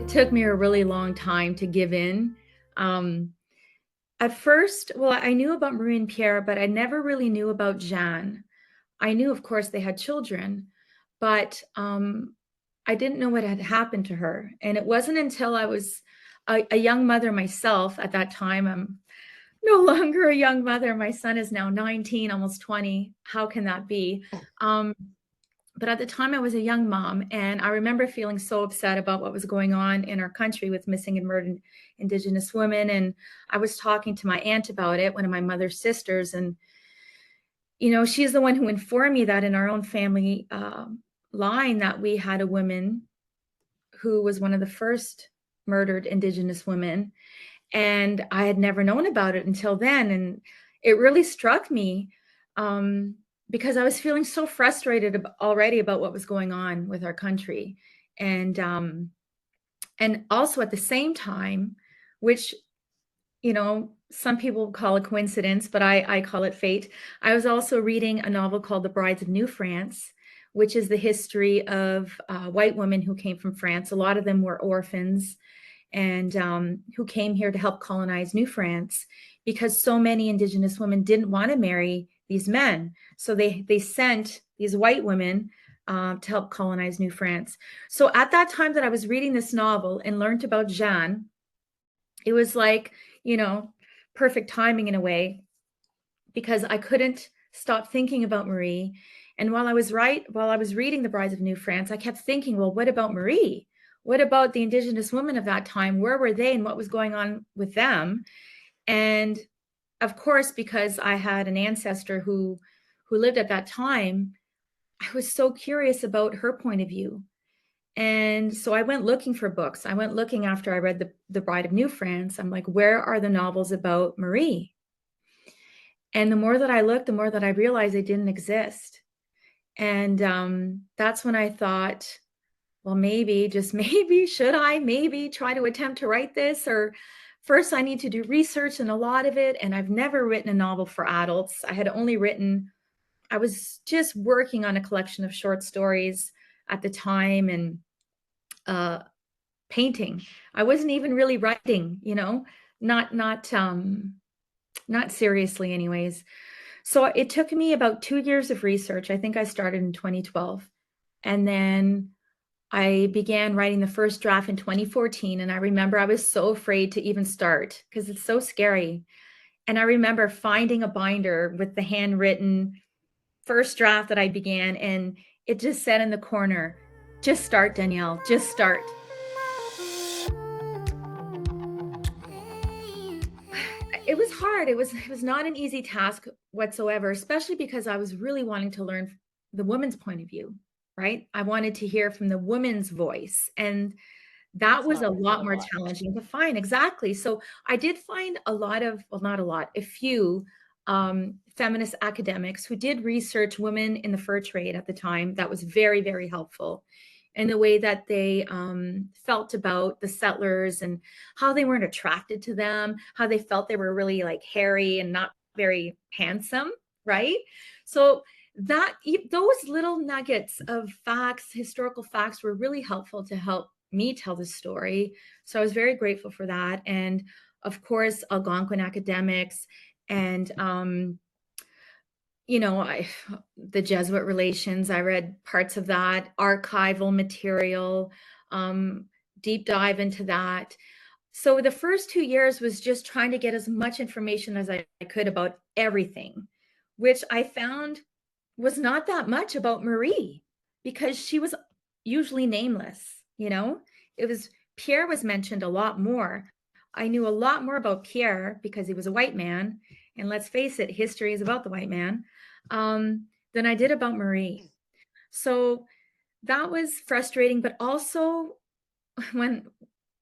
took me a really long time to give in. Um, at first, well, I knew about Marie and Pierre, but I never really knew about Jeanne. I knew, of course, they had children, but I didn't know what had happened to her. And it wasn't until I was a young mother myself at that time. I'm no longer a young mother. My son is now 19, almost 20. How can that be? Um, but at the time I was a young mom, and I remember feeling so upset about what was going on in our country with missing and murdered Indigenous women. And I was talking to my aunt about it, one of my mother's sisters, and she's the one who informed me that in our own family line that we had a woman who was one of the first murdered Indigenous women, and I had never known about it until then. And it really struck me because I was feeling so frustrated already about what was going on with our country. And also at the same time, which, some people call a coincidence, but I call it fate. I was also reading a novel called The Brides of New France, which is the history of white women who came from France. A lot of them were orphans, and who came here to help colonize New France, because so many Indigenous women didn't want to marry these men. So they sent these white women to help colonize New France. So at that time that I was reading this novel and learned about Jeanne, it was like, perfect timing in a way, because I couldn't stop thinking about Marie. And while I was reading The Brides of New France, I kept thinking, well, what about Marie? What about the Indigenous women of that time? Where were they and what was going on with them? And of course, because I had an ancestor who lived at that time, I was so curious about her point of view. And so I went looking for books. I went looking after I read the Bride of New France. I'm like, where are the novels about Marie? And the more that I looked, the more that I realized they didn't exist. And that's when I thought, well, maybe, just maybe, should I maybe try to attempt to write this? Or first I need to do research in a lot of it. And I've never written a novel for adults. I was just working on a collection of short stories at the time, and painting. I wasn't even really writing, not seriously anyways. So it took me about 2 years of research. I think I started in 2012. And then I began writing the first draft in 2014. And I remember I was so afraid to even start because it's so scary. And I remember finding a binder with the handwritten first draft that I began, and it just said in the corner, just start, Danielle, just start. It was hard. It was not an easy task whatsoever, especially because I was really wanting to learn the woman's point of view, right? I wanted to hear from the woman's voice, and that was a lot more challenging to find. Exactly. So I did find a few feminist academics who did research women in the fur trade at the time. That was very, very helpful in the way that they felt about the settlers and how they weren't attracted to them, how they felt they were really like hairy and not very handsome, right? So those little nuggets of facts, historical facts, were really helpful to help me tell the story. So I was very grateful for that. And of course, Algonquin academics and the Jesuit relations, I read parts of that, archival material, deep dive into that. So the first 2 years was just trying to get as much information as I could about everything, which I found was not that much about Marie, because she was usually nameless. Pierre was mentioned a lot more. I knew a lot more about Pierre because he was a white man. And let's face it, history is about the white man, than I did about Marie. So that was frustrating, but also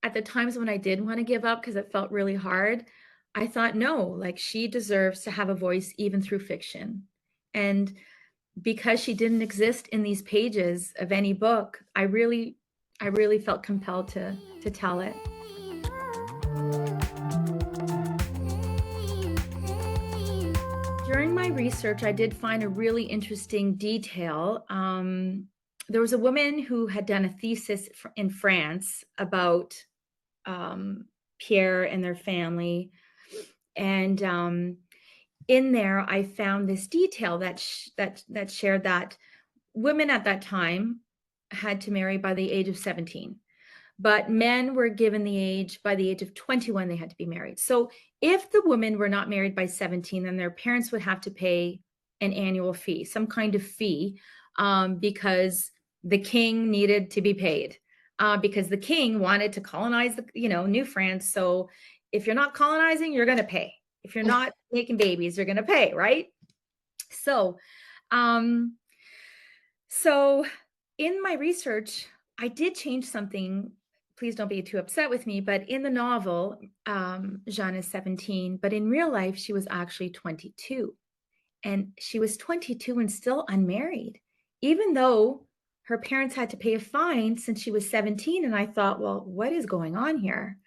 at the times when I did want to give up because it felt really hard, I thought, no, like, she deserves to have a voice even through fiction. And because she didn't exist in these pages of any book, I really felt compelled to tell it. During my research, I did find a really interesting detail. there was a woman who had done a thesis in France about Pierre and their family. And in there, I found this detail that shared that women at that time had to marry by the age of 17, but men were given by the age of 21, they had to be married. So if the women were not married by 17, then their parents would have to pay an annual fee, some kind of fee, because the king needed to be paid, because the king wanted to colonize New France. So if you're not colonizing, you're going to pay. If you're not making babies, you're going to pay, right? So, so in my research, I did change something. Please don't be too upset with me, but in the novel, Jeanne is 17, but in real life, she was actually 22. And she was 22 and still unmarried, even though her parents had to pay a fine since she was 17. And I thought, well, what is going on here?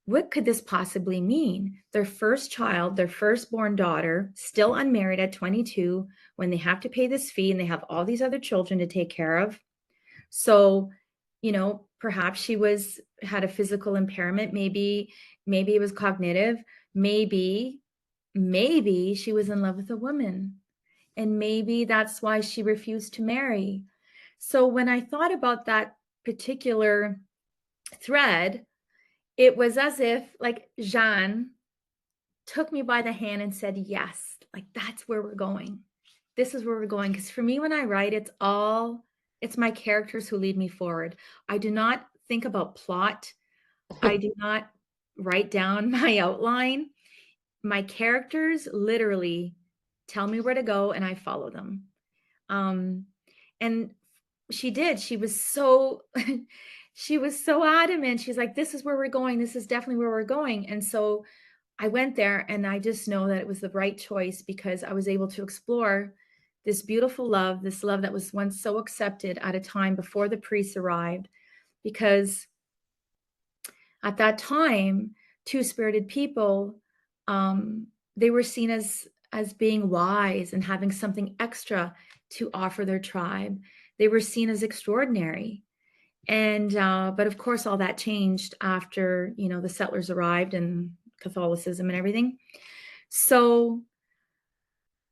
What could this possibly mean? Their first child, their firstborn daughter, still unmarried at 22, when they have to pay this fee and they have all these other children to take care of. So, perhaps she had a physical impairment. Maybe it was cognitive. Maybe she was in love with a woman, and maybe that's why she refused to marry. So when I thought about that particular thread, it was as if like Jeanne took me by the hand and said, yes, like that's where we're going. This is where we're going. Because for me, when I write, it's my characters who lead me forward. I do not think about plot. I do not write down my outline. My characters literally tell me where to go and I follow them. And she did. She was so adamant. She's like, this is where we're going. This is definitely where we're going. And so I went there, and I just know that it was the right choice because I was able to explore this beautiful love, this love that was once so accepted at a time before the priests arrived, because at that time, two-spirited people, they were seen as being wise and having something extra to offer their tribe. They were seen as extraordinary. And but of course, all that changed after the settlers arrived and Catholicism and everything. So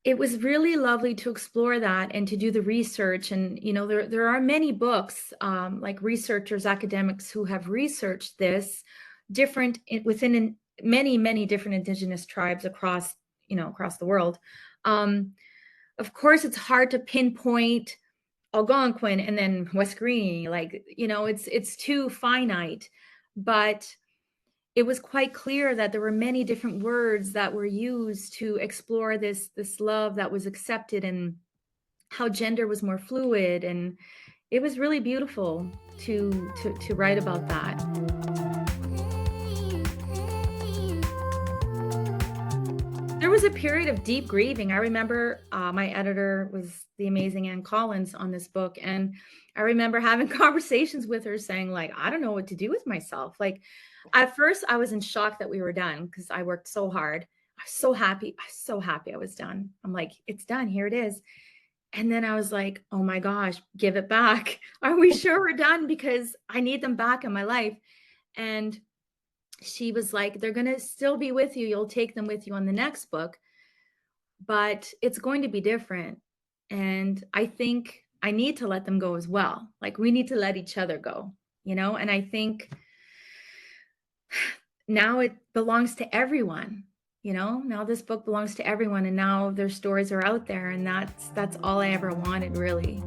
it was really lovely to explore that and to do the research. And there are many books, like researchers, academics who have researched this within many different Indigenous tribes across the world. Of course, it's hard to pinpoint Algonquin and then Wesqueenie, it's too finite, but it was quite clear that there were many different words that were used to explore this love that was accepted and how gender was more fluid. And it was really beautiful to write about that. There was a period of deep grieving. I remember my editor was the amazing Ann Collins on this book. And I remember having conversations with her saying, like, I don't know what to do with myself. Like, at first I was in shock that we were done because I worked so hard. I was so happy. I was done. I'm like, it's done. Here it is. And then I was like, oh my gosh, give it back. Are we sure we're done? Because I need them back in my life. And she was like, they're going to still be with you. You'll take them with you on the next book, but it's going to be different. And I think I need to let them go as well. Like, we need to let each other go, and I think now it belongs to everyone, now this book belongs to everyone. And now their stories are out there. And that's all I ever wanted, really.